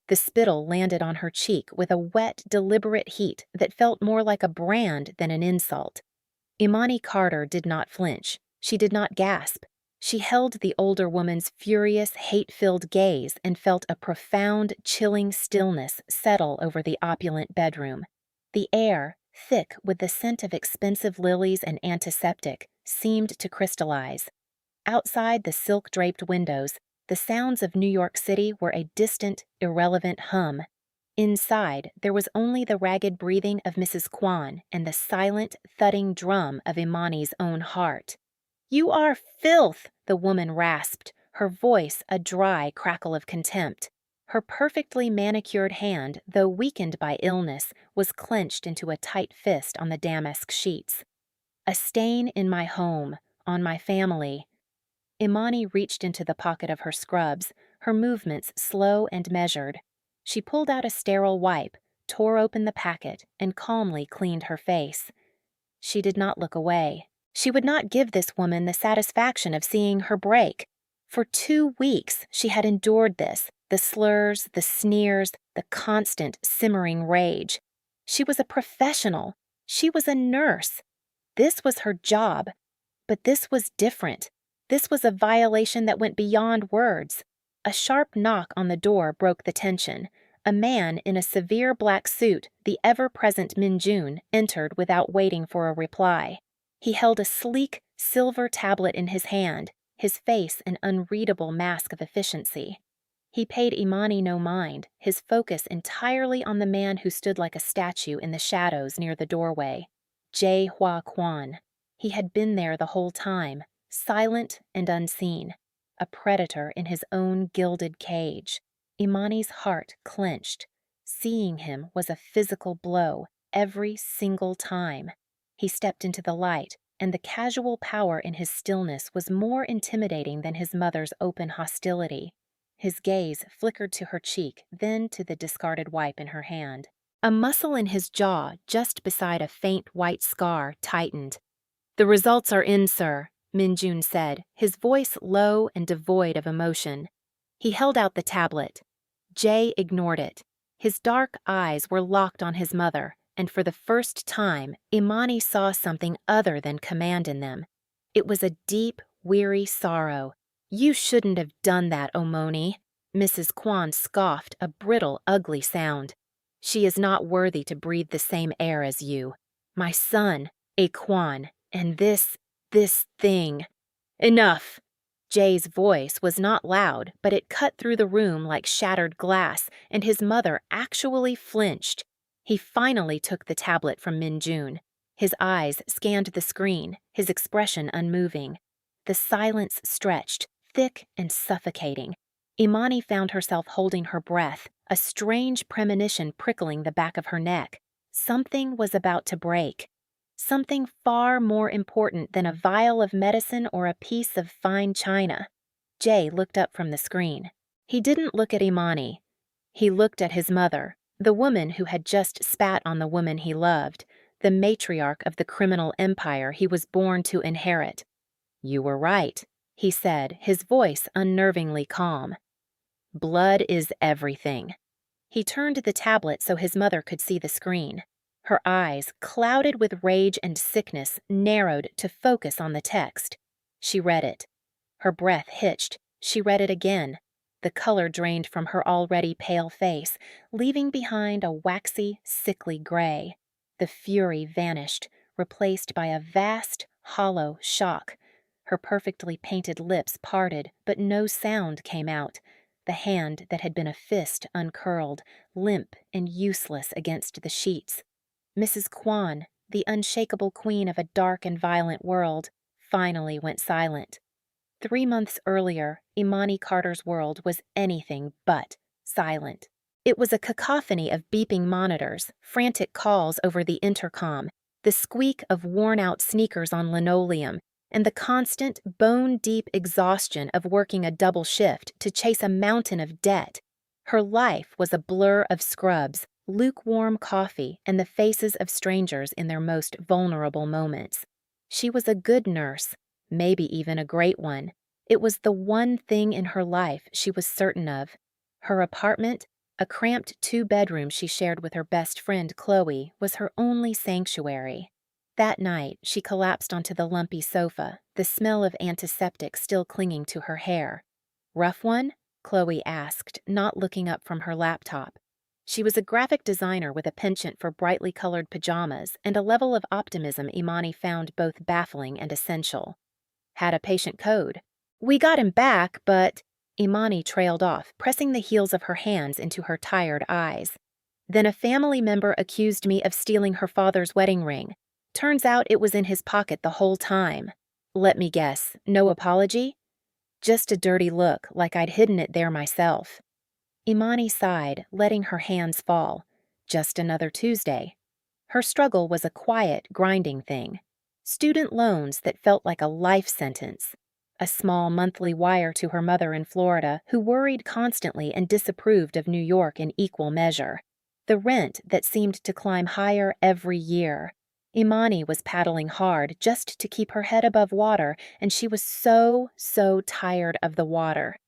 The spittle landed on her cheek with a wet, deliberate heat that felt more like a brand than an insult. Imani Carter did not flinch. She did not gasp. She held the older woman's furious, hate-filled gaze and felt a profound, chilling stillness settle over the opulent bedroom. The air, thick with the scent of expensive lilies and antiseptic, seemed to crystallize. Outside the silk-draped windows, the sounds of New York City were a distant, irrelevant hum. Inside, there was only the ragged breathing of Mrs. Kwan and the silent, thudding drum of Imani's own heart. "You are filth," the woman rasped, her voice a dry crackle of contempt. Her perfectly manicured hand, though weakened by illness, was clenched into a tight fist on the damask sheets. "A stain in my home, on my family." Imani reached into the pocket of her scrubs, her movements slow and measured. She pulled out a sterile wipe, tore open the packet, and calmly cleaned her face. She did not look away. She would not give this woman the satisfaction of seeing her break. For 2 weeks she had endured this, the slurs, the sneers, the constant simmering rage. She was a professional. She was a nurse. This was her job. But this was different. This was a violation that went beyond words. A sharp knock on the door broke the tension. A man in a severe black suit, the ever-present Min-jun, entered without waiting for a reply. He held a sleek, silver tablet in his hand, his face an unreadable mask of efficiency. He paid Imani no mind, his focus entirely on the man who stood like a statue in the shadows near the doorway. Jae Hwa Kwan. He had been there the whole time, silent and unseen, a predator in his own gilded cage. Imani's heart clenched. Seeing him was a physical blow every single time. He stepped into the light, and the casual power in his stillness was more intimidating than his mother's open hostility. His gaze flickered to her cheek, then to the discarded wipe in her hand. A muscle in his jaw, just beside a faint white scar, tightened. "The results are in, sir," Min-jun said, his voice low and devoid of emotion. He held out the tablet. Jae ignored it. His dark eyes were locked on his mother, and for the first time, Imani saw something other than command in them. It was a deep, weary sorrow. "You shouldn't have done that, Omoni." Mrs. Kwan scoffed, a brittle, ugly sound. "She is not worthy to breathe the same air as you. My son, a Kwan, and this thing." "Enough!" Jay's voice was not loud, but it cut through the room like shattered glass, and his mother actually flinched. He finally took the tablet from Min-jun. His eyes scanned the screen, his expression unmoving. The silence stretched, thick and suffocating. Imani found herself holding her breath, a strange premonition prickling the back of her neck. Something was about to break. Something far more important than a vial of medicine or a piece of fine china. Jay looked up from the screen. He didn't look at Imani. He looked at his mother, the woman who had just spat on the woman he loved, the matriarch of the criminal empire he was born to inherit. "You were right," he said, his voice unnervingly calm. "Blood is everything." He turned the tablet so his mother could see the screen. Her eyes, clouded with rage and sickness, narrowed to focus on the text. She read it. Her breath hitched. She read it again. The color drained from her already pale face, leaving behind a waxy, sickly gray. The fury vanished, replaced by a vast, hollow shock. Her perfectly painted lips parted, but no sound came out. The hand that had been a fist uncurled, limp and useless against the sheets. Mrs. Kwan, the unshakable queen of a dark and violent world, finally went silent. 3 months earlier, Imani Carter's world was anything but silent. It was a cacophony of beeping monitors, frantic calls over the intercom, the squeak of worn-out sneakers on linoleum, and the constant, bone-deep exhaustion of working a double shift to chase a mountain of debt. Her life was a blur of scrubs, lukewarm coffee, and the faces of strangers in their most vulnerable moments. She was a good nurse, maybe even a great one. It was the one thing in her life she was certain of. Her apartment, A cramped two-bedroom she shared with her best friend Chloe was her only sanctuary. That night, she collapsed onto the lumpy sofa, the smell of antiseptic still clinging to her hair. "Rough one?" Chloe asked, not looking up from her laptop. She was a graphic designer with a penchant for brightly colored pajamas and a level of optimism Imani found both baffling and essential. "Had a patient code. We got him back, but—" Imani trailed off, pressing the heels of her hands into her tired eyes. "Then a family member accused me of stealing her father's wedding ring. Turns out it was in his pocket the whole time. Let me guess, no apology?" "Just a dirty look, like I'd hidden it there myself." Imani sighed, letting her hands fall. Just another Tuesday. Her struggle was a quiet, grinding thing. Student loans that felt like a life sentence. A small monthly wire to her mother in Florida, who worried constantly and disapproved of New York in equal measure. The rent that seemed to climb higher every year. Imani was paddling hard just to keep her head above water, and she was so tired of the water.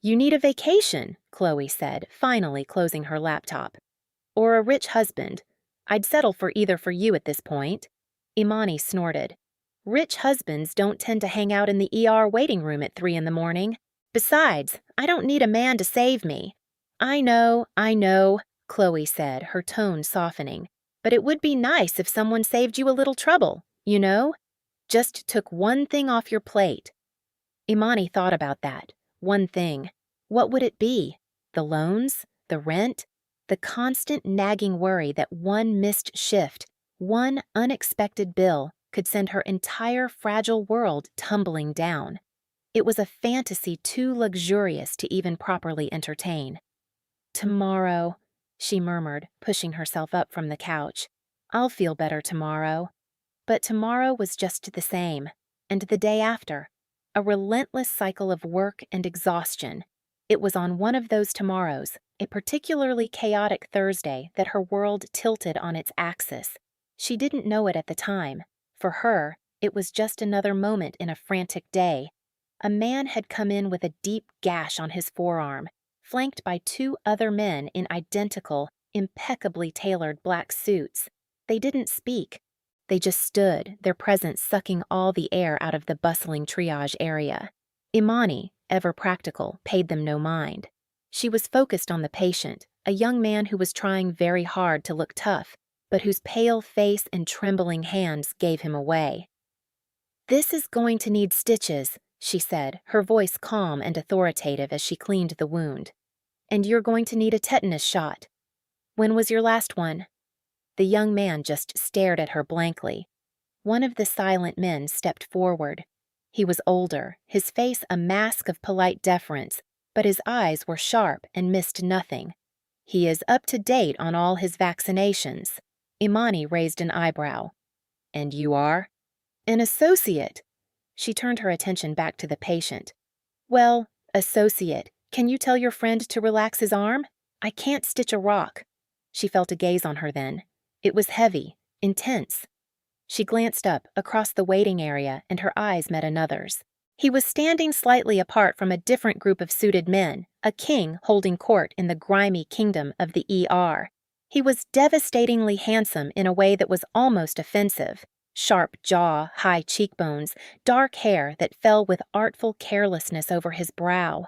"You need a vacation," Chloe said, finally closing her laptop. "Or a rich husband. I'd settle for either for you at this point." Imani snorted. "Rich husbands don't tend to hang out in the ER waiting room at 3 in the morning. Besides, I don't need a man to save me." I know," Chloe said, her tone softening. "But it would be nice if someone saved you a little trouble, you know? Just took one thing off your plate." Imani thought about that. One thing. What would it be? The loans? The rent? The constant nagging worry that one missed shift, one unexpected bill, could send her entire fragile world tumbling down. It was a fantasy too luxurious to even properly entertain. "Tomorrow," she murmured, pushing herself up from the couch. "I'll feel better tomorrow." But tomorrow was just the same, and the day after. A relentless cycle of work and exhaustion. It was on one of those tomorrows, a particularly chaotic Thursday, that her world tilted on its axis. She didn't know it at the time. For her, it was just another moment in a frantic day. A man had come in with a deep gash on his forearm, flanked by 2 other men in identical, impeccably tailored black suits. They didn't speak. They just stood, their presence sucking all the air out of the bustling triage area. Imani, ever practical, paid them no mind. She was focused on the patient, a young man who was trying very hard to look tough, but whose pale face and trembling hands gave him away. "This is going to need stitches," she said, her voice calm and authoritative as she cleaned the wound. "And you're going to need a tetanus shot." "When was your last one?" The young man just stared at her blankly. One of the silent men stepped forward. He was older, his face a mask of polite deference, but his eyes were sharp and missed nothing. "He is up to date on all his vaccinations." Imani raised an eyebrow. "And you are?" "An associate." She turned her attention back to the patient. "Well, associate, can you tell your friend to relax his arm? I can't stitch a rock." She felt a gaze on her then. It was heavy, intense. She glanced up, across the waiting area, and her eyes met another's. He was standing slightly apart from a different group of suited men, a king holding court in the grimy kingdom of the ER. He was devastatingly handsome in a way that was almost offensive. Sharp jaw, high cheekbones, dark hair that fell with artful carelessness over his brow.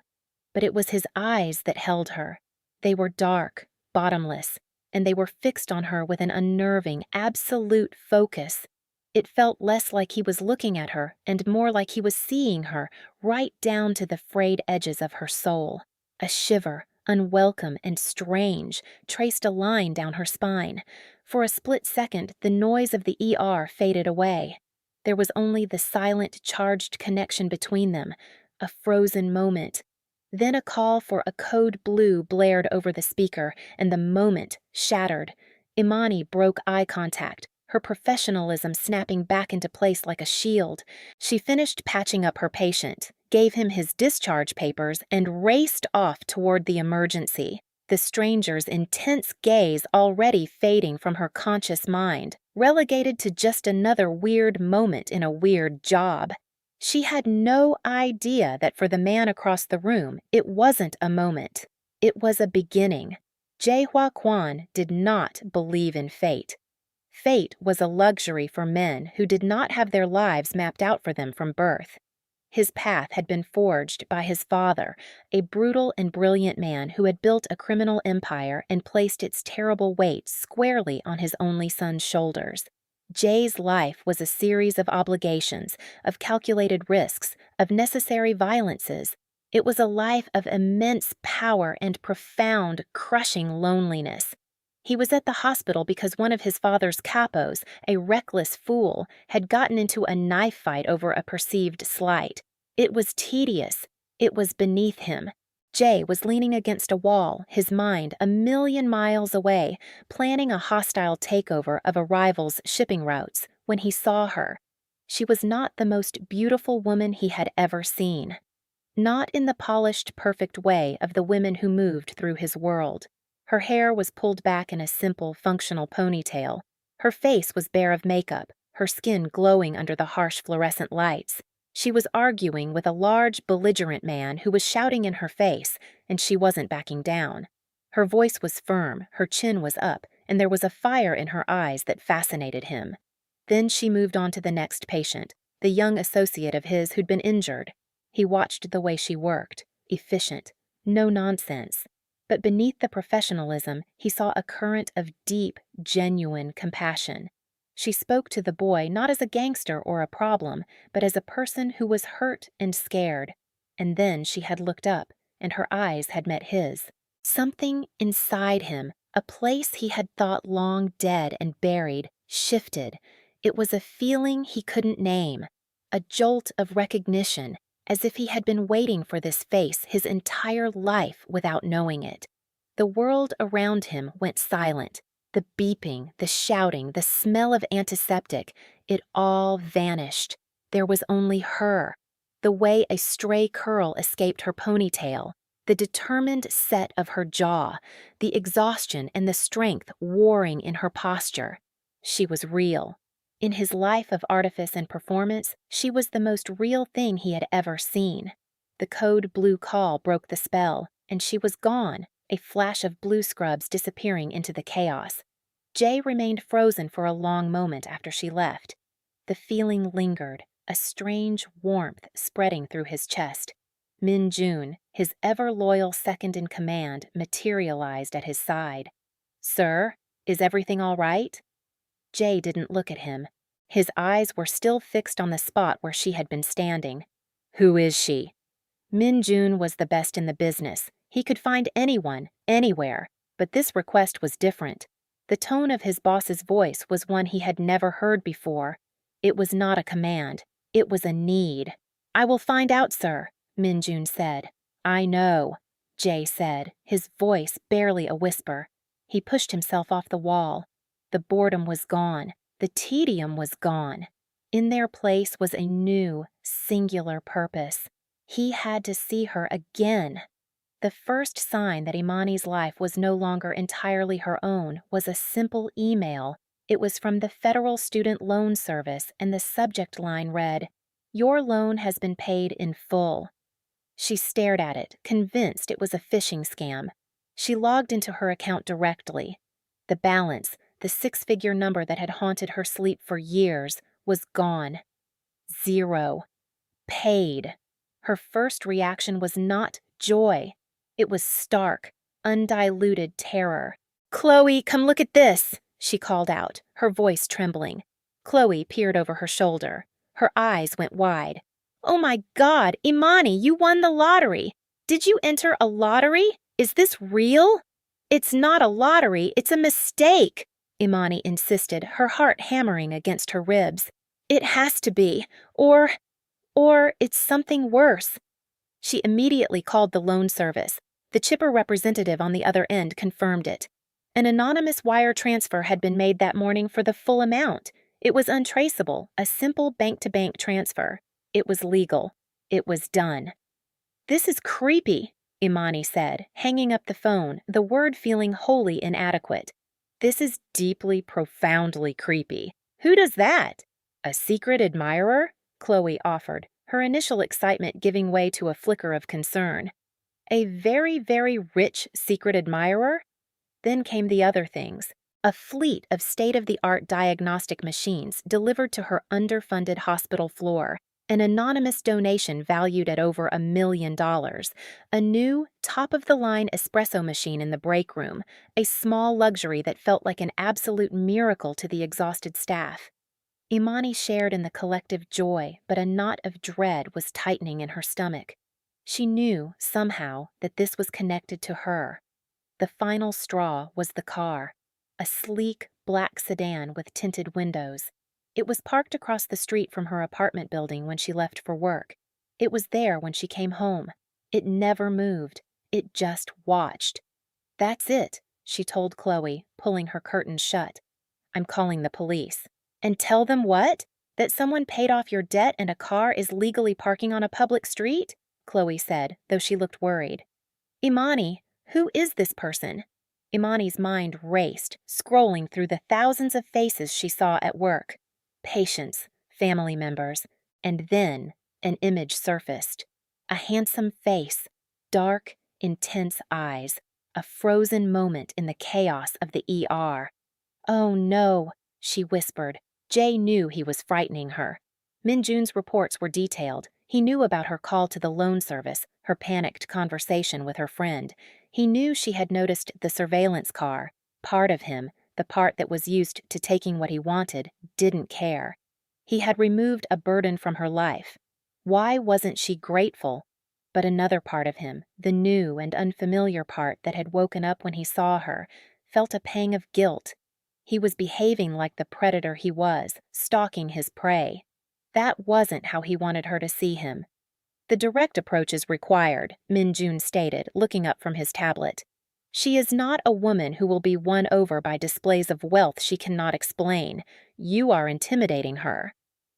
But it was his eyes that held her. They were dark, bottomless, and they were fixed on her with an unnerving, absolute focus. It felt less like he was looking at her and more like he was seeing her, right down to the frayed edges of her soul. A shiver, unwelcome and strange, traced a line down her spine. For a split second, the noise of the ER faded away. There was only the silent, charged connection between them, a frozen moment. Then a call for a code blue blared over the speaker, and the moment shattered. Imani broke eye contact, her professionalism snapping back into place like a shield. She finished patching up her patient, gave him his discharge papers, and raced off toward the emergency, the stranger's intense gaze already fading from her conscious mind, relegated to just another weird moment in a weird job. She had no idea that for the man across the room, it wasn't a moment. It was a beginning. Jae-hwa Kwon did not believe in fate. Fate was a luxury for men who did not have their lives mapped out for them from birth. His path had been forged by his father, a brutal and brilliant man who had built a criminal empire and placed its terrible weight squarely on his only son's shoulders. Jay's life was a series of obligations, of calculated risks, of necessary violences. It was a life of immense power and profound, crushing loneliness. He was at the hospital because one of his father's capos, a reckless fool, had gotten into a knife fight over a perceived slight. It was tedious. It was beneath him. Jay was leaning against a wall, his mind a million miles away, planning a hostile takeover of a rival's shipping routes, when he saw her. She was not the most beautiful woman he had ever seen. Not in the polished, perfect way of the women who moved through his world. Her hair was pulled back in a simple, functional ponytail. Her face was bare of makeup, her skin glowing under the harsh fluorescent lights. She was arguing with a large, belligerent man who was shouting in her face, and she wasn't backing down. Her voice was firm, her chin was up, and there was a fire in her eyes that fascinated him. Then she moved on to the next patient, the young associate of his who'd been injured. He watched the way she worked, efficient, no nonsense. But beneath the professionalism, he saw a current of deep, genuine compassion. She spoke to the boy not as a gangster or a problem, but as a person who was hurt and scared. And then she had looked up, and her eyes had met his. Something inside him, a place he had thought long dead and buried, shifted. It was a feeling he couldn't name, a jolt of recognition, as if he had been waiting for this face his entire life without knowing it. The world around him went silent. The beeping, the shouting, the smell of antiseptic, it all vanished. There was only her, the way a stray curl escaped her ponytail, the determined set of her jaw, the exhaustion and the strength warring in her posture. She was real. In his life of artifice and performance, she was the most real thing he had ever seen. The code blue call broke the spell, and she was gone, a flash of blue scrubs disappearing into the chaos. Jay remained frozen for a long moment after she left. The feeling lingered, a strange warmth spreading through his chest. Min Jun, his ever-loyal second-in-command, materialized at his side. "Sir, is everything all right?" Jay didn't look at him. His eyes were still fixed on the spot where she had been standing. "Who is she?" Min Jun was the best in the business. He could find anyone, anywhere, but this request was different. The tone of his boss's voice was one he had never heard before. It was not a command. It was a need. "I will find out, sir," Min Jun said. "I know," Jay said, his voice barely a whisper. He pushed himself off the wall. The boredom was gone. The tedium was gone. In their place was a new, singular purpose. He had to see her again. The first sign that Imani's life was no longer entirely her own was a simple email. It was from the Federal Student Loan Service, and the subject line read, "Your loan has been paid in full." She stared at it, convinced it was a phishing scam. She logged into her account directly. The balance, the six-figure number that had haunted her sleep for years, was gone. 0. Paid. Her first reaction was not joy. It was stark, undiluted terror. "Chloe, come look at this," she called out, her voice trembling. Chloe peered over her shoulder. Her eyes went wide. "Oh my God, Imani, you won the lottery! Did you enter a lottery? Is this real?" "It's not a lottery, it's a mistake," Imani insisted, her heart hammering against her ribs. "It has to be, or it's something worse." She immediately called the loan service. The chipper representative on the other end confirmed it. An anonymous wire transfer had been made that morning for the full amount. It was untraceable, a simple bank-to-bank transfer. It was legal. It was done. "This is creepy," Imani said, hanging up the phone, the word feeling wholly inadequate. "This is deeply, profoundly creepy. Who does that?" "A secret admirer?" Chloe offered, her initial excitement giving way to a flicker of concern. "A very, very rich secret admirer?" Then came the other things. A fleet of state-of-the-art diagnostic machines delivered to her underfunded hospital floor, an anonymous donation valued at over $1 million, a new, top-of-the-line espresso machine in the break room, a small luxury that felt like an absolute miracle to the exhausted staff. Imani shared in the collective joy, but a knot of dread was tightening in her stomach. She knew, somehow, that this was connected to her. The final straw was the car, a sleek, black sedan with tinted windows. It was parked across the street from her apartment building when she left for work. It was there when she came home. It never moved. It just watched. "That's it," she told Chloe, pulling her curtains shut. "I'm calling the police." "And tell them what? That someone paid off your debt and a car is legally parking on a public street?" Chloe said, though she looked worried. "Imani, who is this person?" Imani's mind raced, scrolling through the thousands of faces she saw at work. Patients, family members, and then an image surfaced. A handsome face, dark, intense eyes, a frozen moment in the chaos of the ER. "Oh no," she whispered. Jay knew he was frightening her. Minjun's reports were detailed. He knew about her call to the loan service, her panicked conversation with her friend. He knew she had noticed the surveillance car. Part of him, the part that was used to taking what he wanted, didn't care. He had removed a burden from her life. Why wasn't she grateful? But another part of him, the new and unfamiliar part that had woken up when he saw her, felt a pang of guilt. He was behaving like the predator he was, stalking his prey. That wasn't how he wanted her to see him. "The direct approach is required," Minjun stated, looking up from his tablet. "She is not a woman who will be won over by displays of wealth she cannot explain. You are intimidating her."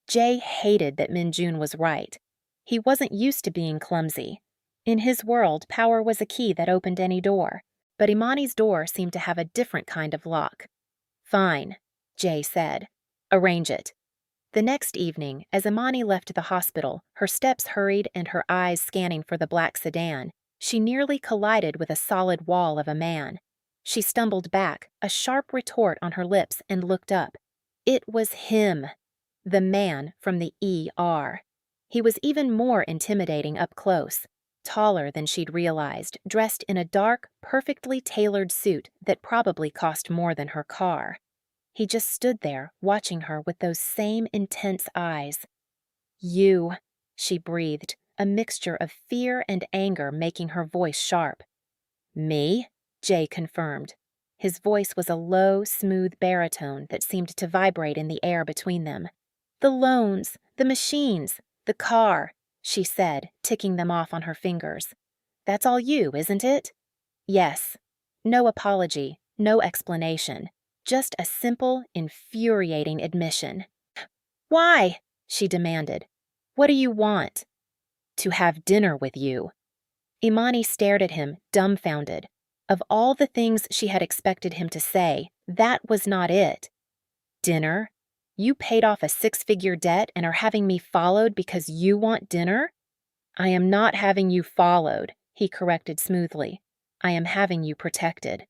Jay hated that Minjun was right. He wasn't used to being clumsy. In his world, power was a key that opened any door. But Imani's door seemed to have a different kind of lock. "Fine," Jay said. "Arrange it." The next evening, as Imani left the hospital, her steps hurried and her eyes scanning for the black sedan, she nearly collided with a solid wall of a man. She stumbled back, a sharp retort on her lips, and looked up. It was him, the man from the ER. He was even more intimidating up close, taller than she'd realized, dressed in a dark, perfectly tailored suit that probably cost more than her car. He just stood there, watching her with those same intense eyes. "You," she breathed, a mixture of fear and anger making her voice sharp. "Me?" Jay confirmed. His voice was a low, smooth baritone that seemed to vibrate in the air between them. "The loans, the machines, the car," she said, ticking them off on her fingers. "That's all you, isn't it?" "Yes." No apology, no explanation. Just a simple, infuriating admission. "Why?" she demanded. "What do you want?" "To have dinner with you." Imani stared at him, dumbfounded. Of all the things she had expected him to say, that was not it. "Dinner? You paid off a 6-figure debt and are having me followed because you want dinner?" "I am not having you followed," he corrected smoothly. "I am having you protected."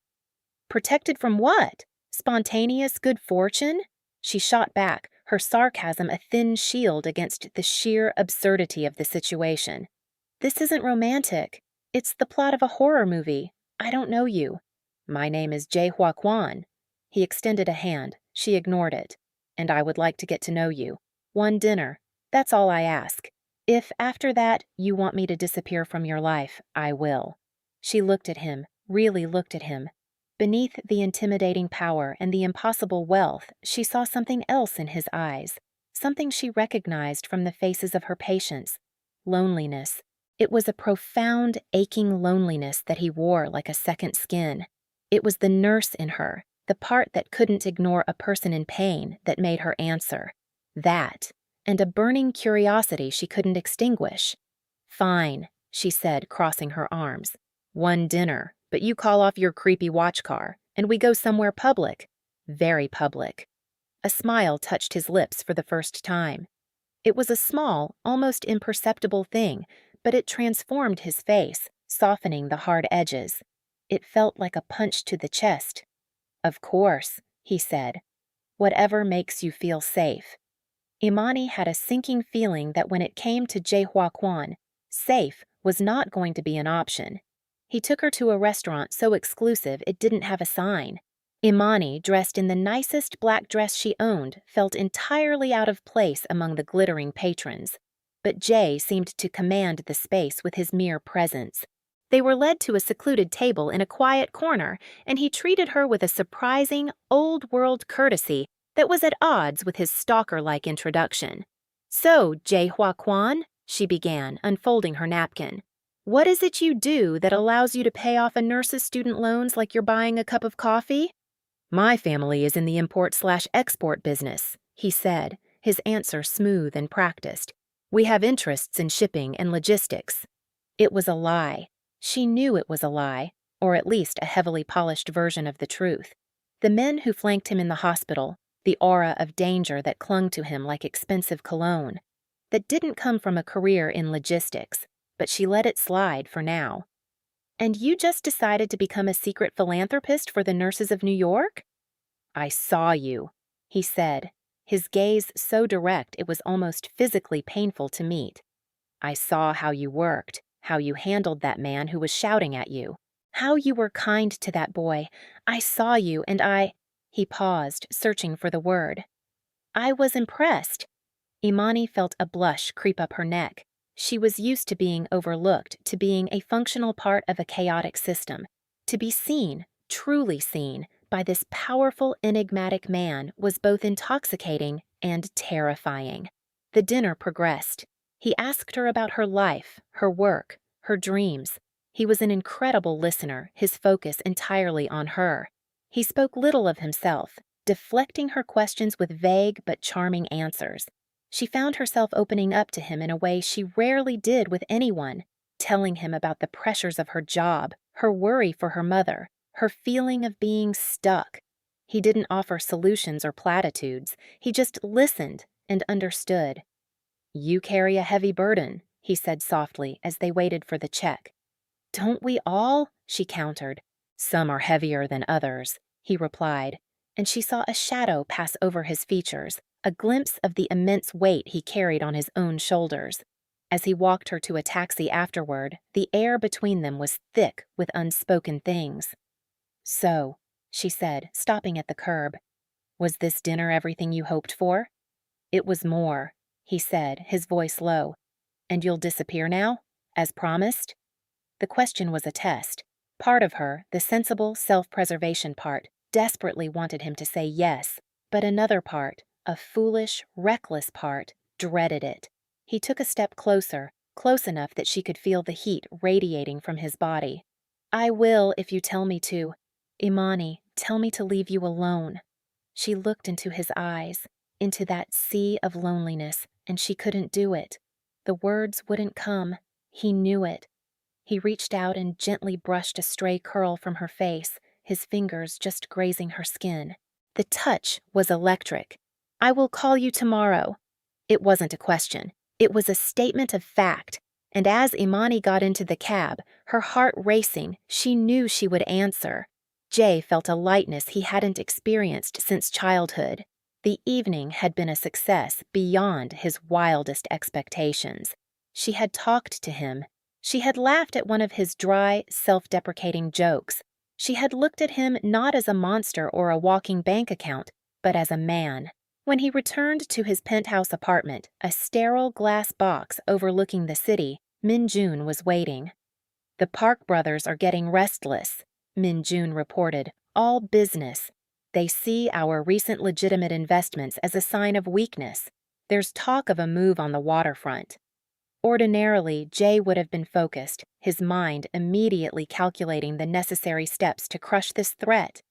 "Protected from what? Spontaneous good fortune?" She shot back, her sarcasm a thin shield against the sheer absurdity of the situation. "This isn't romantic. It's the plot of a horror movie. I don't know you." "My name is Jae Hwa Kwan." He extended a hand. She ignored it. "And I would like to get to know you. One dinner. That's all I ask. If, after that, you want me to disappear from your life, I will." She looked at him, really looked at him. Beneath the intimidating power and the impossible wealth, she saw something else in his eyes, something she recognized from the faces of her patients. Loneliness. It was a profound, aching loneliness that he wore like a second skin. It was the nurse in her, the part that couldn't ignore a person in pain, that made her answer. That, and a burning curiosity she couldn't extinguish. "Fine," she said, crossing her arms. "One dinner. But you call off your creepy watch car, and we go somewhere public. Very public." A smile touched his lips for the first time. It was a small, almost imperceptible thing, but it transformed his face, softening the hard edges. It felt like a punch to the chest. "Of course," he said. "Whatever makes you feel safe." Imani had a sinking feeling that when it came to Jaehua Kwan, safe was not going to be an option. He took her to a restaurant so exclusive it didn't have a sign. Imani, dressed in the nicest black dress she owned, felt entirely out of place among the glittering patrons. But Jay seemed to command the space with his mere presence. They were led to a secluded table in a quiet corner, and he treated her with a surprising, old-world courtesy that was at odds with his stalker-like introduction. "So, Jaehua Kwan," she began, unfolding her napkin, "what is it you do that allows you to pay off a nurse's student loans like you're buying a cup of coffee?" "My family is in the import/export business," he said, his answer smooth and practiced. "We have interests in shipping and logistics." It was a lie. She knew it was a lie, or at least a heavily polished version of the truth. The men who flanked him in the hospital, the aura of danger that clung to him like expensive cologne, that didn't come from a career in logistics, but she let it slide for now. "And you just decided to become a secret philanthropist for the nurses of New York?" "I saw you," he said, his gaze so direct it was almost physically painful to meet. "I saw how you worked, how you handled that man who was shouting at you, how you were kind to that boy. I saw you and I—" He paused, searching for the word. "I was impressed." Imani felt a blush creep up her neck. She was used to being overlooked, to being a functional part of a chaotic system. To be seen, truly seen, by this powerful, enigmatic man was both intoxicating and terrifying. The dinner progressed. He asked her about her life, her work, her dreams. He was an incredible listener, his focus entirely on her. He spoke little of himself, deflecting her questions with vague but charming answers. She found herself opening up to him in a way she rarely did with anyone, telling him about the pressures of her job, her worry for her mother, her feeling of being stuck. He didn't offer solutions or platitudes. He just listened and understood. "You carry a heavy burden," he said softly as they waited for the check. "Don't we all?" she countered. "Some are heavier than others," he replied, and she saw a shadow pass over his features, a glimpse of the immense weight he carried on his own shoulders. As he walked her to a taxi afterward, the air between them was thick with unspoken things. "So," she said, stopping at the curb, "was this dinner everything you hoped for?" "It was more," he said, his voice low. "And you'll disappear now, as promised?" The question was a test. Part of her, the sensible self-preservation part, desperately wanted him to say yes, but another part, a foolish, reckless part, dreaded it. He took a step closer, close enough that she could feel the heat radiating from his body. "I will if you tell me to. Imani, tell me to leave you alone." She looked into his eyes, into that sea of loneliness, and she couldn't do it. The words wouldn't come. He knew it. He reached out and gently brushed a stray curl from her face, his fingers just grazing her skin. The touch was electric. "I will call you tomorrow." It wasn't a question. It was a statement of fact. And as Imani got into the cab, her heart racing, she knew she would answer. Jay felt a lightness he hadn't experienced since childhood. The evening had been a success beyond his wildest expectations. She had talked to him. She had laughed at one of his dry, self-deprecating jokes. She had looked at him not as a monster or a walking bank account, but as a man. When he returned to his penthouse apartment, a sterile glass box overlooking the city, Min-jun was waiting. "The Park brothers are getting restless," Min-jun reported, "all business. They see our recent legitimate investments as a sign of weakness. There's talk of a move on the waterfront." Ordinarily, Jay would have been focused, his mind immediately calculating the necessary steps to crush this threat.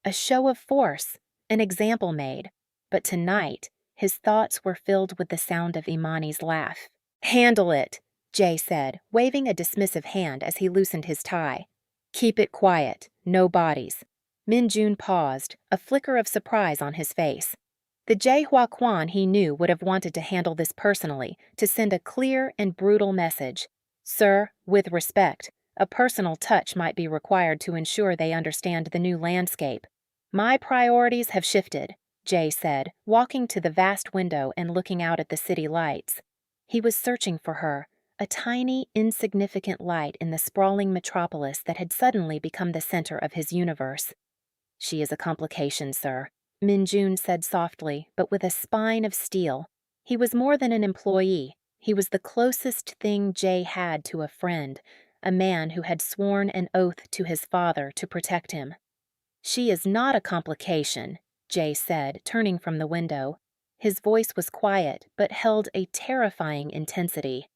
A show of force, an example made. But tonight, his thoughts were filled with the sound of Imani's laugh. "Handle it," Jay said, waving a dismissive hand as he loosened his tie. "Keep it quiet, no bodies." Min-jun paused, a flicker of surprise on his face. The Jaehua Kwan he knew would have wanted to handle this personally, to send a clear and brutal message. "Sir, with respect, A personal touch might be required to ensure they understand the new landscape. My priorities have shifted, Jay said, walking to the vast window and looking out at the city lights. He was searching for her, a tiny, insignificant light in the sprawling metropolis that had suddenly become the center of his universe. She is a complication, sir, Minjun said softly, but with a spine of steel. He was more than an employee. He was the closest thing Jay had to a friend, a man who had sworn an oath to his father to protect him. She is not a complication, Jay said, turning from the window. His voice was quiet, but held a terrifying intensity.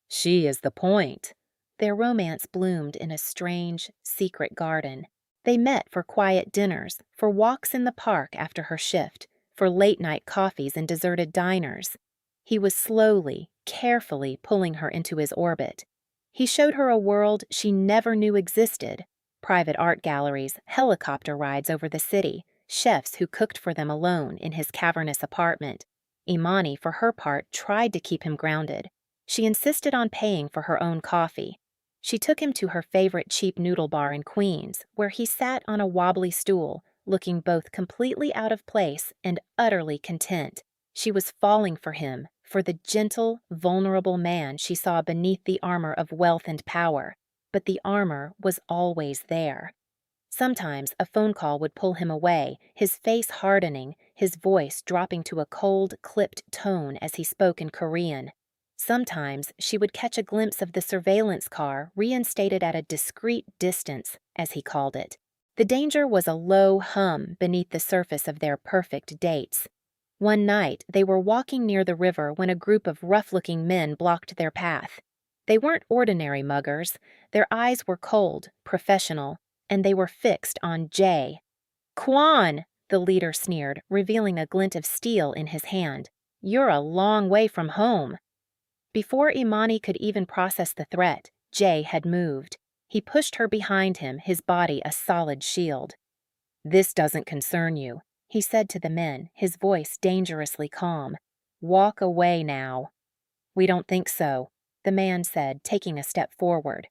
She is the point. Their romance bloomed in a strange, secret garden. They met for quiet dinners, for walks in the park after her shift, for late-night coffees in deserted diners. He was slowly, carefully pulling her into his orbit. He showed her a world she never knew existed: private art galleries, helicopter rides over the city, chefs who cooked for them alone in his cavernous apartment. Imani, for her part, tried to keep him grounded. She insisted on paying for her own coffee. She took him to her favorite cheap noodle bar in Queens, where he sat on a wobbly stool, looking both completely out of place and utterly content. She was falling for him, for the gentle, vulnerable man she saw beneath the armor of wealth and power. But the armor was always there. Sometimes a phone call would pull him away, his face hardening, his voice dropping to a cold, clipped tone as he spoke in Korean. Sometimes she would catch a glimpse of the surveillance car reinstated at a discreet distance, as he called it. The danger was a low hum beneath the surface of their perfect dates. One night, they were walking near the river when a group of rough-looking men blocked their path. They weren't ordinary muggers. Their eyes were cold, professional, and they were fixed on Jay. "Kwan!" the leader sneered, revealing a glint of steel in his hand. "You're a long way from home." Before Imani could even process the threat, Jay had moved. He pushed her behind him, his body a solid shield. "This doesn't concern you," he said to the men, his voice dangerously calm. "Walk away now." "We don't think so," the man said, taking a step forward.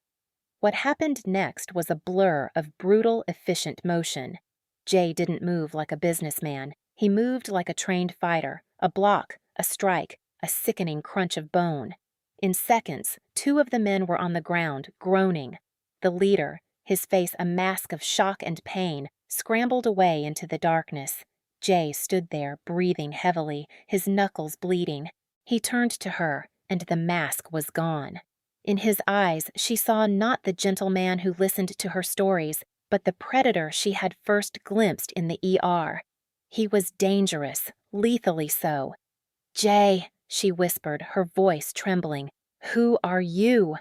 What happened next was a blur of brutal, efficient motion. Jay didn't move like a businessman. He moved like a trained fighter, a block, a strike, a sickening crunch of bone. In seconds, two of the men were on the ground, groaning. The leader, his face a mask of shock and pain, scrambled away into the darkness. Jay stood there, breathing heavily, his knuckles bleeding. He turned to her, and the mask was gone. In his eyes, she saw not the gentle man who listened to her stories, but the predator she had first glimpsed in the ER. He was dangerous, lethally so. "Jay," she whispered, her voice trembling. "Who are you?"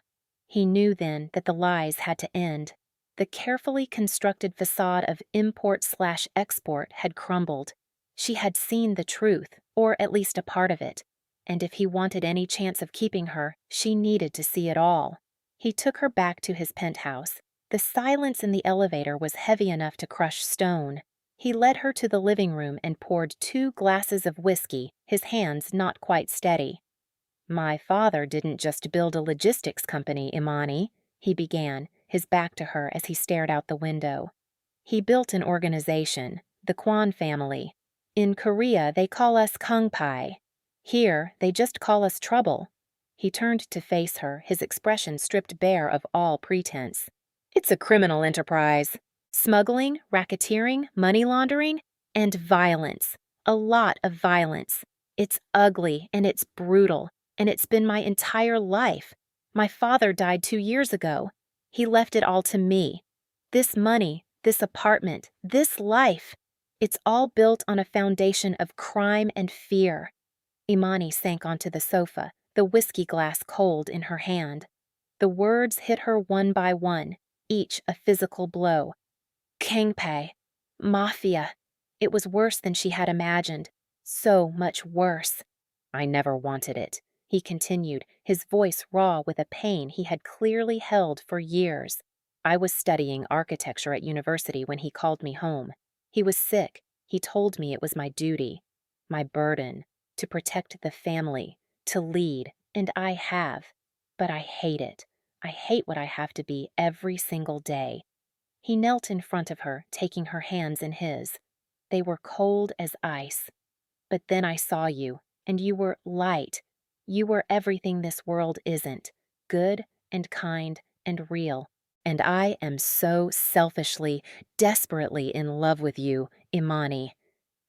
He knew then that the lies had to end. The carefully constructed facade of import/export had crumbled. She had seen the truth, or at least a part of it. And if he wanted any chance of keeping her, she needed to see it all. He took her back to his penthouse. The silence in the elevator was heavy enough to crush stone. He led her to the living room and poured 2 glasses of whiskey, his hands not quite steady. "My father didn't just build a logistics company, Imani," he began, his back to her as he stared out the window. "He built an organization, the Kwan family. In Korea, they call us Kangpai. Here, they just call us trouble." He turned to face her, his expression stripped bare of all pretense. "It's a criminal enterprise. Smuggling, racketeering, money laundering, and violence. A lot of violence. It's ugly, and it's brutal, and it's been my entire life. My father died 2 years ago. He left it all to me. This money, this apartment, this life. It's all built on a foundation of crime and fear." Imani sank onto the sofa, the whiskey glass cold in her hand. The words hit her one by one, each a physical blow. Kangpei. Mafia. It was worse than she had imagined. So much worse. "I never wanted it," he continued, his voice raw with a pain he had clearly held for years. "I was studying architecture at university when he called me home. He was sick. He told me it was my duty, my burden, to protect the family, to lead, and I have. But I hate it. I hate what I have to be every single day." He knelt in front of her, taking her hands in his. They were cold as ice. "But then I saw you, and you were light. You were everything this world isn't, good and kind and real. And I am so selfishly, desperately in love with you, Imani."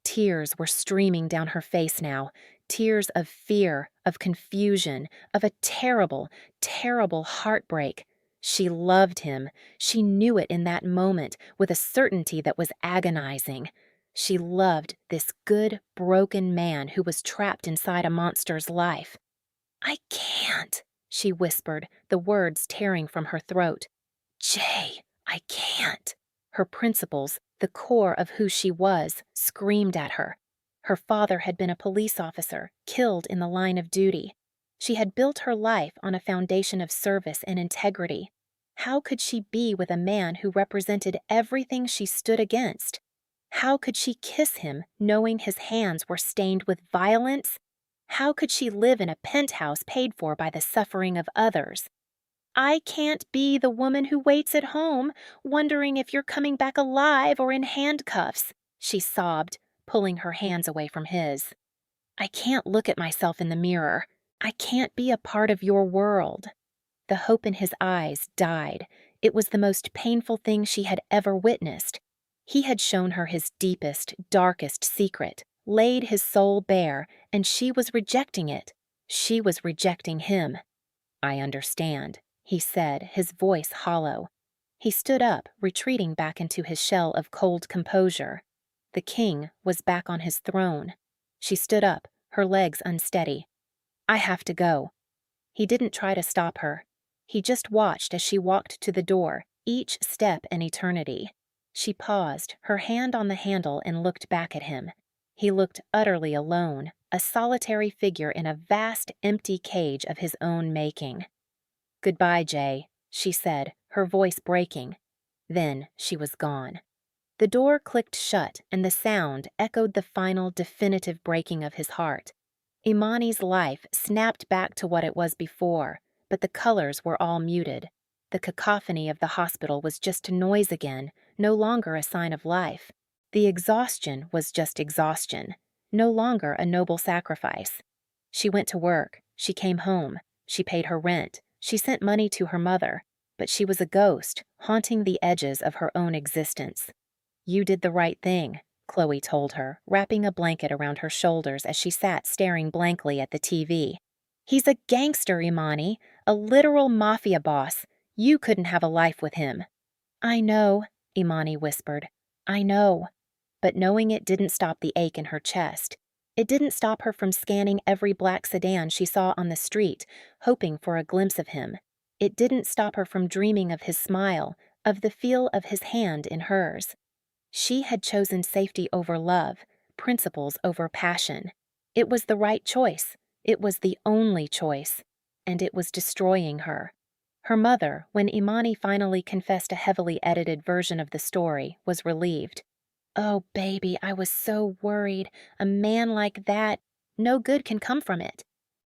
Tears were streaming down her face now, tears of fear, of confusion, of a terrible, terrible heartbreak. She loved him. She knew it in that moment with a certainty that was agonizing. She loved this good, broken man who was trapped inside a monster's life. "I can't," she whispered, the words tearing from her throat. "Jay, I can't." Her principles, the core of who she was, screamed at her. Her father had been a police officer, killed in the line of duty. She had built her life on a foundation of service and integrity. How could she be with a man who represented everything she stood against? How could she kiss him knowing his hands were stained with violence? How could she live in a penthouse paid for by the suffering of others? "I can't be the woman who waits at home, wondering if you're coming back alive or in handcuffs," she sobbed, pulling her hands away from his. "I can't look at myself in the mirror. I can't be a part of your world." The hope in his eyes died. It was the most painful thing she had ever witnessed. He had shown her his deepest, darkest secret, laid his soul bare, and she was rejecting it. She was rejecting him. "I understand," he said, his voice hollow. He stood up, retreating back into his shell of cold composure. The king was back on his throne. She stood up, her legs unsteady. "I have to go." He didn't try to stop her. He just watched as she walked to the door, each step an eternity. She paused, her hand on the handle, and looked back at him. He looked utterly alone, a solitary figure in a vast, empty cage of his own making. "Goodbye, Jay," she said, her voice breaking. Then she was gone. The door clicked shut, and the sound echoed the final, definitive breaking of his heart. Imani's life snapped back to what it was before, but the colors were all muted. The cacophony of the hospital was just noise again, no longer a sign of life. The exhaustion was just exhaustion, no longer a noble sacrifice. She went to work, she came home, she paid her rent, she sent money to her mother, but she was a ghost, haunting the edges of her own existence. "You did the right thing," Chloe told her, wrapping a blanket around her shoulders as she sat staring blankly at the TV. "He's a gangster, Imani, a literal mafia boss. You couldn't have a life with him." "I know," Imani whispered. "I know." But knowing it didn't stop the ache in her chest. It didn't stop her from scanning every black sedan she saw on the street, hoping for a glimpse of him. It didn't stop her from dreaming of his smile, of the feel of his hand in hers. She had chosen safety over love, principles over passion. It was the right choice. It was the only choice. And it was destroying her. Her mother, when Imani finally confessed a heavily edited version of the story, was relieved. "Oh, baby, I was so worried. A man like that, no good can come from it."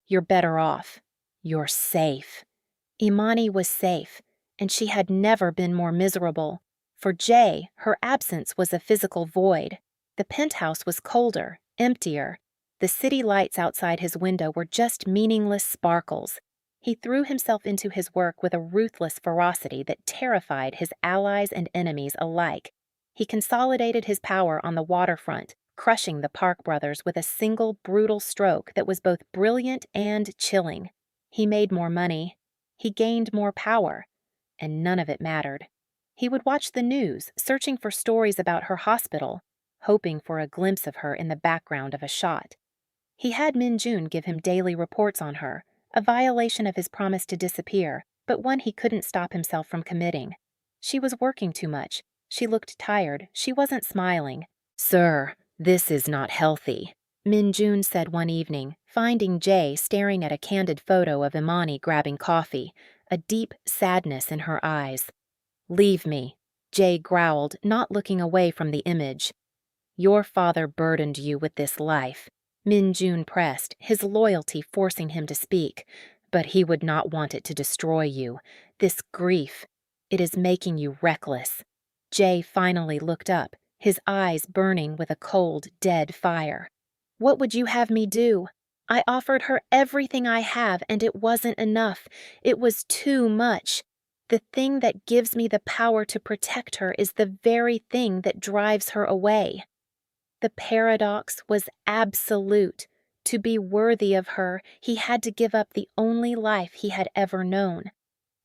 "You're better off. You're safe." Imani was safe, and she had never been more miserable. For Jay, her absence was a physical void. The penthouse was colder, emptier. The city lights outside his window were just meaningless sparkles. He threw himself into his work with a ruthless ferocity that terrified his allies and enemies alike. He consolidated his power on the waterfront, crushing the Park brothers with a single brutal stroke that was both brilliant and chilling. He made more money. He gained more power. And none of it mattered. He would watch the news, searching for stories about her hospital, hoping for a glimpse of her in the background of a shot. He had Min Jun give him daily reports on her, a violation of his promise to disappear, but one he couldn't stop himself from committing. She was working too much. She looked tired. She wasn't smiling. "Sir, this is not healthy," Min Jun said one evening, finding Jay staring at a candid photo of Imani grabbing coffee, a deep sadness in her eyes. "Leave me," Jay growled, not looking away from the image. "Your father burdened you with this life," Min Jun pressed, his loyalty forcing him to speak. But he would not want it to destroy you. This grief, it is making you reckless. Jay finally looked up, his eyes burning with a cold, dead fire. What would you have me do? I offered her everything I have, and it wasn't enough. It was too much. The thing that gives me the power to protect her is the very thing that drives her away. The paradox was absolute. To be worthy of her, he had to give up the only life he had ever known.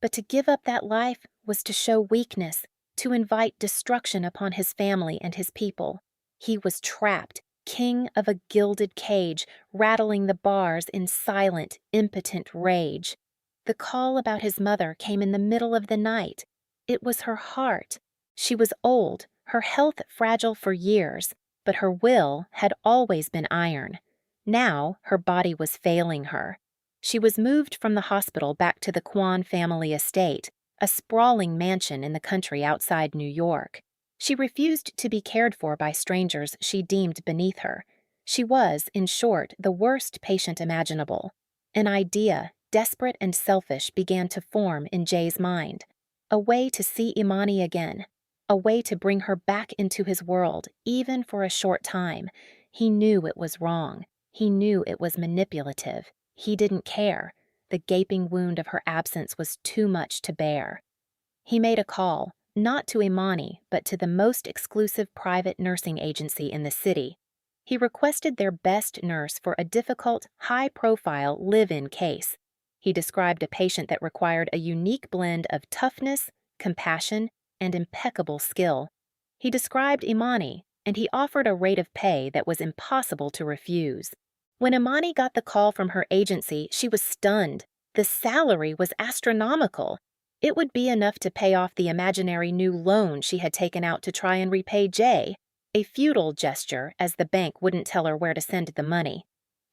But to give up that life was to show weakness, to invite destruction upon his family and his people. He was trapped, king of a gilded cage, rattling the bars in silent, impotent rage. The call about his mother came in the middle of the night. It was her heart. She was old, her health fragile for years, but her will had always been iron. Now her body was failing her. She was moved from the hospital back to the Kwan family estate, a sprawling mansion in the country outside New York. She refused to be cared for by strangers she deemed beneath her. She was, in short, the worst patient imaginable. An idea, desperate and selfish, began to form in Jay's mind. A way to see Imani again. A way to bring her back into his world, even for a short time. He knew it was wrong. He knew it was manipulative. He didn't care. The gaping wound of her absence was too much to bear. He made a call, not to Imani, but to the most exclusive private nursing agency in the city. He requested their best nurse for a difficult, high-profile live-in case. He described a patient that required a unique blend of toughness, compassion, and impeccable skill. He described Imani, and he offered a rate of pay that was impossible to refuse. When Imani got the call from her agency, she was stunned. The salary was astronomical. It would be enough to pay off the imaginary new loan she had taken out to try and repay Jay, a futile gesture as the bank wouldn't tell her where to send the money.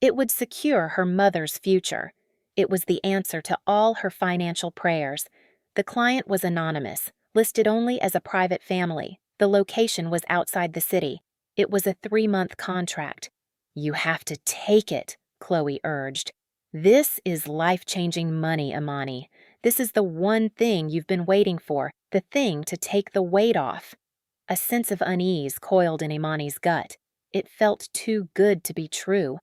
It would secure her mother's future. It was the answer to all her financial prayers. The client was anonymous, listed only as a private family. The location was outside the city. It was a 3-month contract. "You have to take it," Chloe urged. "This is life-changing money, Imani. This is the one thing you've been waiting for, the thing to take the weight off." A sense of unease coiled in Imani's gut. It felt too good to be true.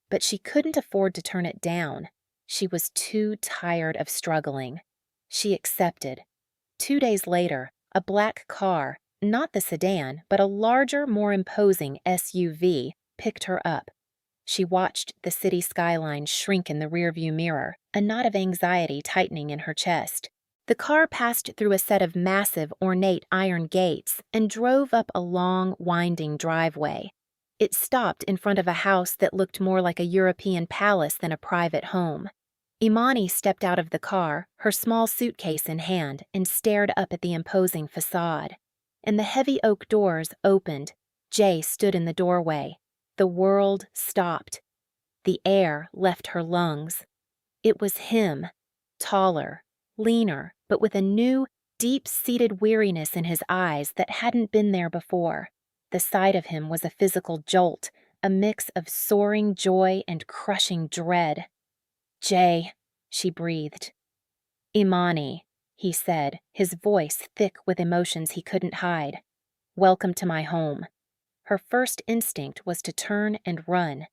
But she couldn't afford to turn it down. She was too tired of struggling. She accepted. 2 days later, a black car, not the sedan, but a larger, more imposing SUV, picked her up. She watched the city skyline shrink in the rearview mirror, a knot of anxiety tightening in her chest. The car passed through a set of massive, ornate iron gates and drove up a long, winding driveway. It stopped in front of a house that looked more like a European palace than a private home. Imani stepped out of the car, her small suitcase in hand, and stared up at the imposing facade. And the heavy oak doors opened. Jay stood in the doorway. The world stopped. The air left her lungs. It was him, taller, leaner, but with a new, deep-seated weariness in his eyes that hadn't been there before. The sight of him was a physical jolt, a mix of soaring joy and crushing dread. "Jay," she breathed. "Imani," he said, his voice thick with emotions he couldn't hide. "Welcome to my home." Her first instinct was to turn and run.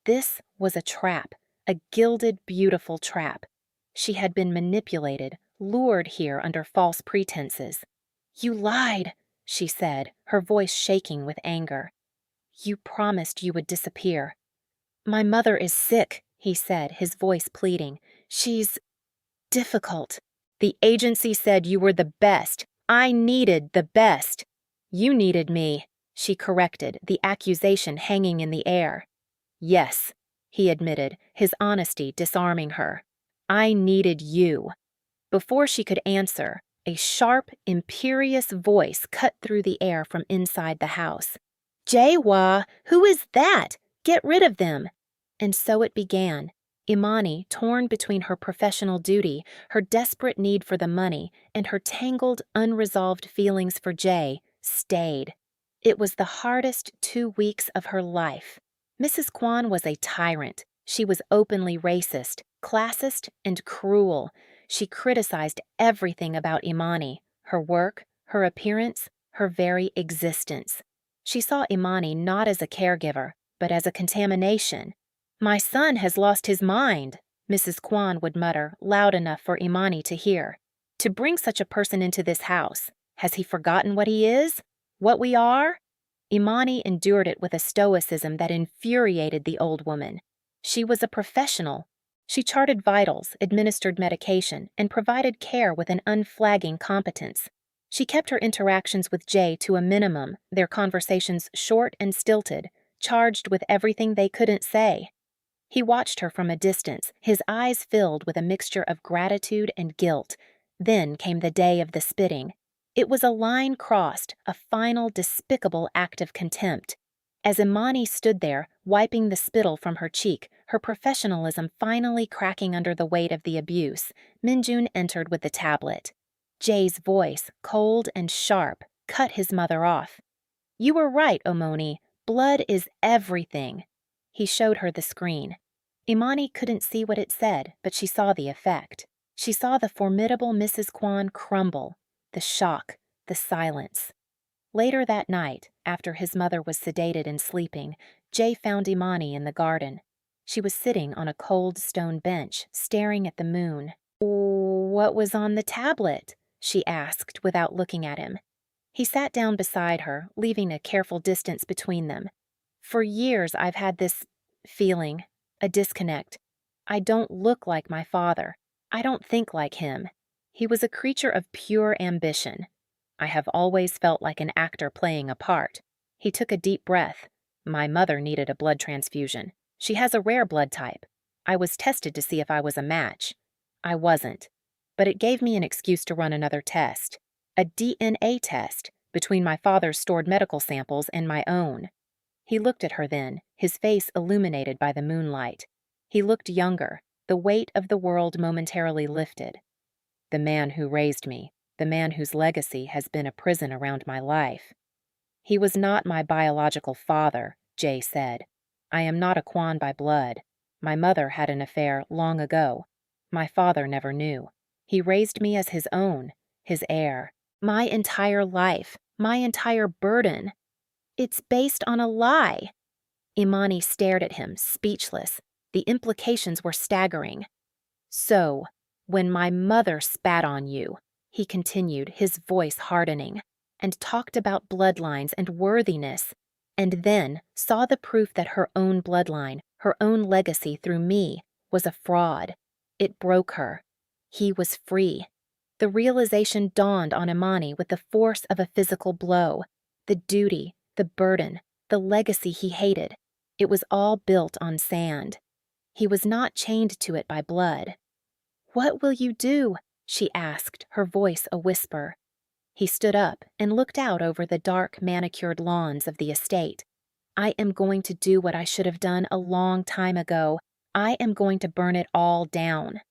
This was a trap, a gilded, beautiful trap. She had been manipulated, lured here under false pretenses. "You lied," she said, her voice shaking with anger. "You promised you would disappear." "My mother is sick," he said, his voice pleading. "She's difficult." "The agency said you were the best. I needed the best." "You needed me," she corrected, the accusation hanging in the air. "Yes," he admitted, his honesty disarming her. "I needed you." Before she could answer, a sharp, imperious voice cut through the air from inside the house. "Jaywah, who is that? Get rid of them." And so it began. Imani, torn between her professional duty, her desperate need for the money, and her tangled, unresolved feelings for Jay, stayed. It was the hardest 2 weeks of her life. Mrs. Kwan was a tyrant. She was openly racist, classist and cruel. She criticized everything about Imani, her work, her appearance, her very existence. She saw Imani not as a caregiver, but as a contamination. "My son has lost his mind," Mrs. Kwan would mutter, loud enough for Imani to hear. "To bring such a person into this house. Has he forgotten what he is? What we are?" Imani endured it with a stoicism that infuriated the old woman. She was a professional. She charted vitals, administered medication, and provided care with an unflagging competence. She kept her interactions with Jay to a minimum, their conversations short and stilted, charged with everything they couldn't say. He watched her from a distance, his eyes filled with a mixture of gratitude and guilt. Then came the day of the spitting. It was a line crossed, a final despicable act of contempt. As Imani stood there, wiping the spittle from her cheek, her professionalism finally cracking under the weight of the abuse, Minjun entered with the tablet. Jay's voice, cold and sharp, cut his mother off. "You were right, Omoni. Blood is everything." He showed her the screen. Imani couldn't see what it said, but she saw the effect. She saw the formidable Mrs. Kwan crumble, the shock, the silence. Later that night, after his mother was sedated and sleeping, Jay found Imani in the garden. She was sitting on a cold stone bench, staring at the moon. "What was on the tablet?" she asked without looking at him. He sat down beside her, leaving a careful distance between them. "For years I've had this feeling, a disconnect. I don't look like my father. I don't think like him. He was a creature of pure ambition. I have always felt like an actor playing a part." He took a deep breath. "My mother needed a blood transfusion. She has a rare blood type. I was tested to see if I was a match. I wasn't. But it gave me an excuse to run another test. A DNA test, between my father's stored medical samples and my own." He looked at her then, his face illuminated by the moonlight. He looked younger, the weight of the world momentarily lifted. "The man who raised me, the man whose legacy has been a prison around my life." "He was not my biological father," Jay said. "I am not a Kwan by blood. My mother had an affair long ago. My father never knew. He raised me as his own, his heir. My entire life, my entire burden. It's based on a lie." Imani stared at him, speechless. The implications were staggering. "So, when my mother spat on you," he continued, his voice hardening, "and talked about bloodlines and worthiness, and then saw the proof that her own bloodline, her own legacy through me, was a fraud, it broke her. He was free. The realization dawned on Imani with the force of a physical blow. The duty, the burden, the legacy he hated. It was all built on sand. He was not chained to it by blood. "What will you do?" she asked, her voice a whisper. He stood up and looked out over the dark, manicured lawns of the estate. "I am going to do what I should have done a long time ago. I am going to burn it all down."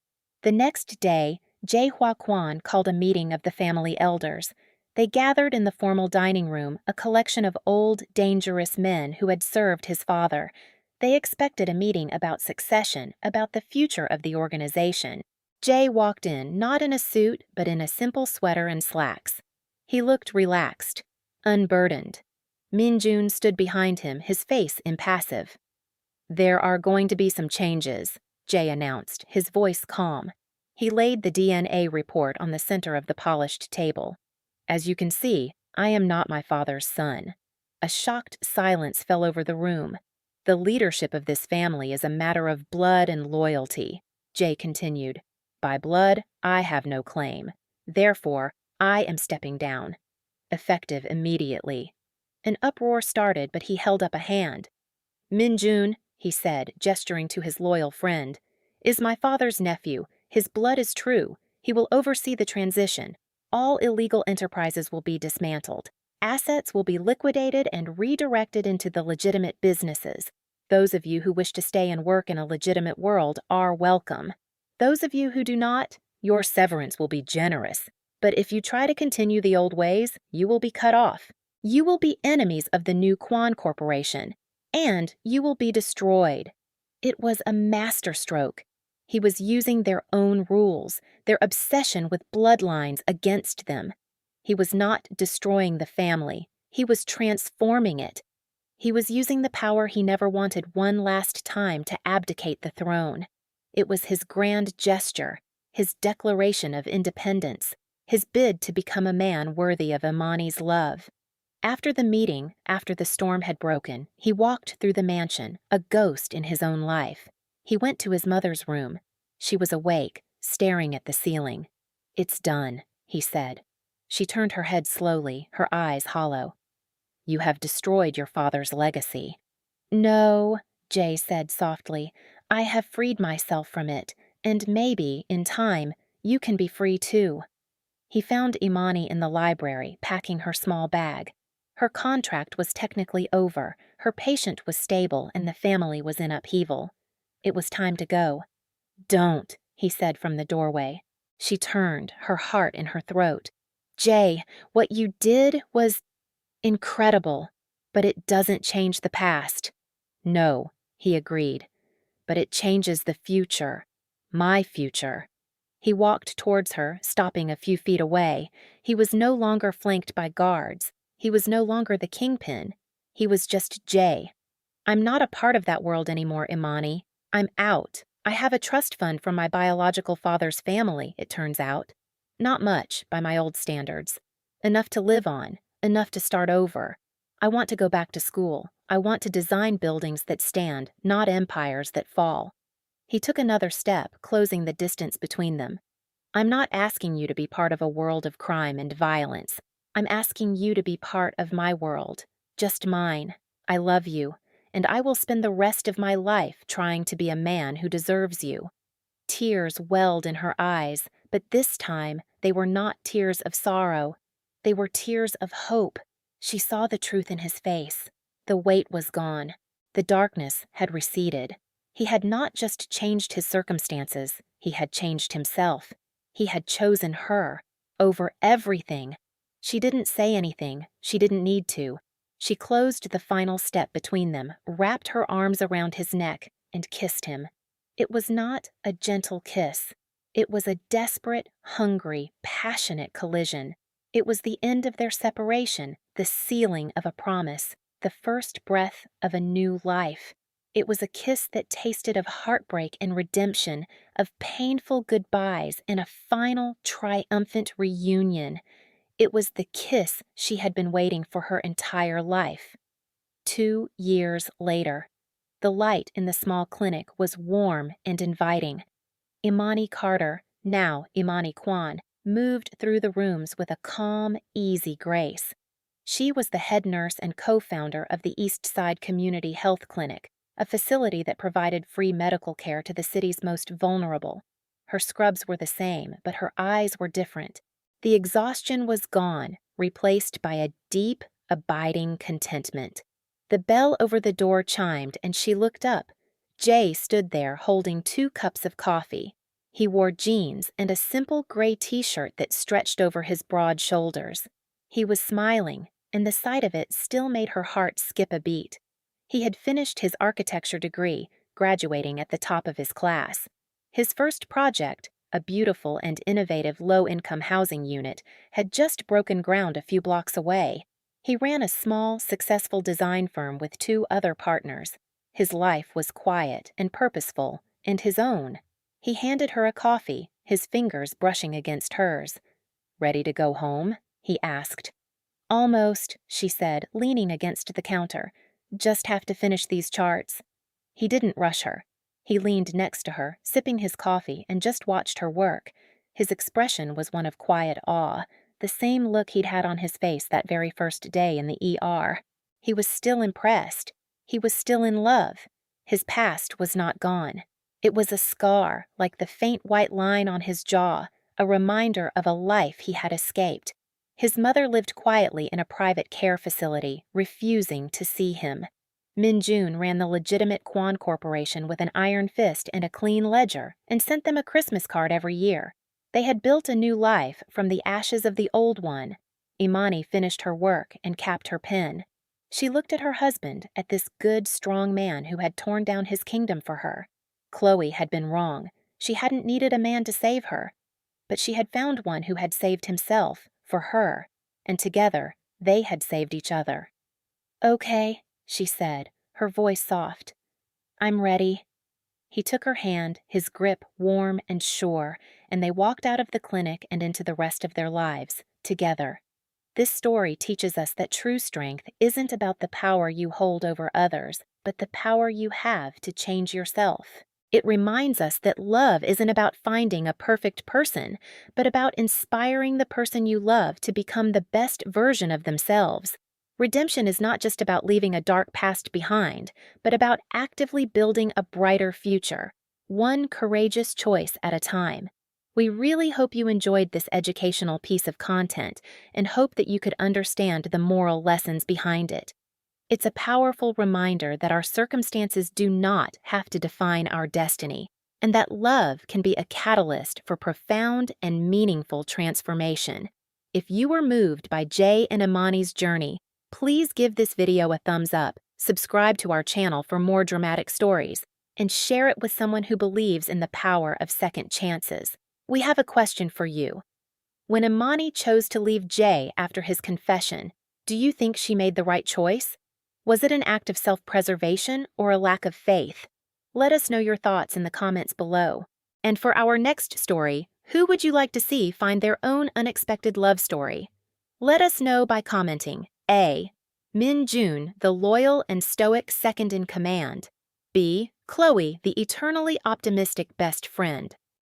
The next day, Jay Hua Kwan called a meeting of the family elders. They gathered in the formal dining room, a collection of old, dangerous men who had served his father. They expected a meeting about succession, about the future of the organization. Jay walked in, not in a suit, but in a simple sweater and slacks. He looked relaxed, unburdened. Minjun stood behind him, his face impassive. "There are going to be some changes," Jay announced, his voice calm. He laid the DNA report on the center of the polished table. "As you can see, I am not my father's son." A shocked silence fell over the room. "The leadership of this family is a matter of blood and loyalty," Jay continued. "By blood, I have no claim. Therefore, I am stepping down. Effective immediately." An uproar started, but he held up a hand. "Minjun," he said, gesturing to his loyal friend, "is my father's nephew. His blood is true. He will oversee the transition. All illegal enterprises will be dismantled. Assets will be liquidated and redirected into the legitimate businesses. Those of you who wish to stay and work in a legitimate world are welcome. Those of you who do not, your severance will be generous. But if you try to continue the old ways, you will be cut off. You will be enemies of the new Kwan Corporation, and you will be destroyed." It was a masterstroke. He was using their own rules, their obsession with bloodlines against them. He was not destroying the family. He was transforming it. He was using the power he never wanted one last time to abdicate the throne. It was his grand gesture, his declaration of independence, his bid to become a man worthy of Imani's love. After the meeting, after the storm had broken, he walked through the mansion, a ghost in his own life. He went to his mother's room. She was awake, staring at the ceiling. "It's done," he said. She turned her head slowly, her eyes hollow. "You have destroyed your father's legacy." "No," Jay said softly. "I have freed myself from it, and maybe, in time, you can be free too." He found Imani in the library, packing her small bag. Her contract was technically over, her patient was stable, and the family was in upheaval. It was time to go. "Don't," he said from the doorway. She turned, her heart in her throat. "Jay, what you did was incredible, but it doesn't change the past." "No," he agreed, "but it changes the future. My future." He walked towards her, stopping a few feet away. He was no longer flanked by guards. He was no longer the kingpin. He was just Jay. "I'm not a part of that world anymore, Imani. I'm out. I have a trust fund from my biological father's family, it turns out. Not much, by my old standards. Enough to live on, enough to start over. I want to go back to school. I want to design buildings that stand, not empires that fall." He took another step, closing the distance between them. "I'm not asking you to be part of a world of crime and violence. I'm asking you to be part of my world. Just mine. I love you, and I will spend the rest of my life trying to be a man who deserves you." Tears welled in her eyes, but this time they were not tears of sorrow. They were tears of hope. She saw the truth in his face. The weight was gone. The darkness had receded. He had not just changed his circumstances, he had changed himself. He had chosen her over everything. She didn't say anything. She didn't need to. She closed the final step between them, wrapped her arms around his neck, and kissed him. It was not a gentle kiss. It was a desperate, hungry, passionate collision. It was the end of their separation, the sealing of a promise, the first breath of a new life. It was a kiss that tasted of heartbreak and redemption, of painful goodbyes and a final, triumphant reunion. It was the kiss she had been waiting for her entire life. 2 years later. The light in the small clinic was warm and inviting. Imani Carter, now Imani Kwan, moved through the rooms with a calm, easy grace. She was the head nurse and co-founder of the East Side Community Health Clinic, a facility that provided free medical care to the city's most vulnerable. Her scrubs were the same, but her eyes were different. The exhaustion was gone, replaced by a deep, abiding contentment. The bell over the door chimed, and she looked up. Jay stood there holding 2 cups of coffee. He wore jeans and a simple gray t-shirt that stretched over his broad shoulders. He was smiling, and the sight of it still made her heart skip a beat. He had finished his architecture degree, graduating at the top of his class. His first project, a beautiful and innovative low-income housing unit, had just broken ground a few blocks away. He ran a small, successful design firm with 2 other partners. His life was quiet and purposeful, and his own. He handed her a coffee, his fingers brushing against hers. "Ready to go home?" he asked. "Almost," she said, leaning against the counter. "Just have to finish these charts." He didn't rush her. He leaned next to her, sipping his coffee, and just watched her work. His expression was one of quiet awe, the same look he'd had on his face that very first day in the ER. He was still impressed. He was still in love. His past was not gone. It was a scar, like the faint white line on his jaw, a reminder of a life he had escaped. His mother lived quietly in a private care facility, refusing to see him. Min Jun ran the legitimate Kwan Corporation with an iron fist and a clean ledger and sent them a Christmas card every year. They had built a new life from the ashes of the old one. Imani finished her work and capped her pen. She looked at her husband, at this good, strong man who had torn down his kingdom for her. Chloe had been wrong. She hadn't needed a man to save her, but she had found one who had saved himself for her, and together they had saved each other. "Okay," she said, her voice soft. "I'm ready." He took her hand, his grip warm and sure, and they walked out of the clinic and into the rest of their lives, together. This story teaches us that true strength isn't about the power you hold over others, but the power you have to change yourself. It reminds us that love isn't about finding a perfect person, but about inspiring the person you love to become the best version of themselves. Redemption is not just about leaving a dark past behind, but about actively building a brighter future, one courageous choice at a time. We really hope you enjoyed this educational piece of content and hope that you could understand the moral lessons behind it. It's a powerful reminder that our circumstances do not have to define our destiny, and that love can be a catalyst for profound and meaningful transformation. If you were moved by Jay and Imani's journey, please give this video a thumbs up, subscribe to our channel for more dramatic stories, and share it with someone who believes in the power of second chances. We have a question for you. When Imani chose to leave Jay after his confession, do you think she made the right choice? Was it an act of self-preservation or a lack of faith? Let us know your thoughts in the comments below. And for our next story, who would you like to see find their own unexpected love story? Let us know by commenting A. Min Jun, the loyal and stoic second in command. B. Chloe, the eternally optimistic best friend.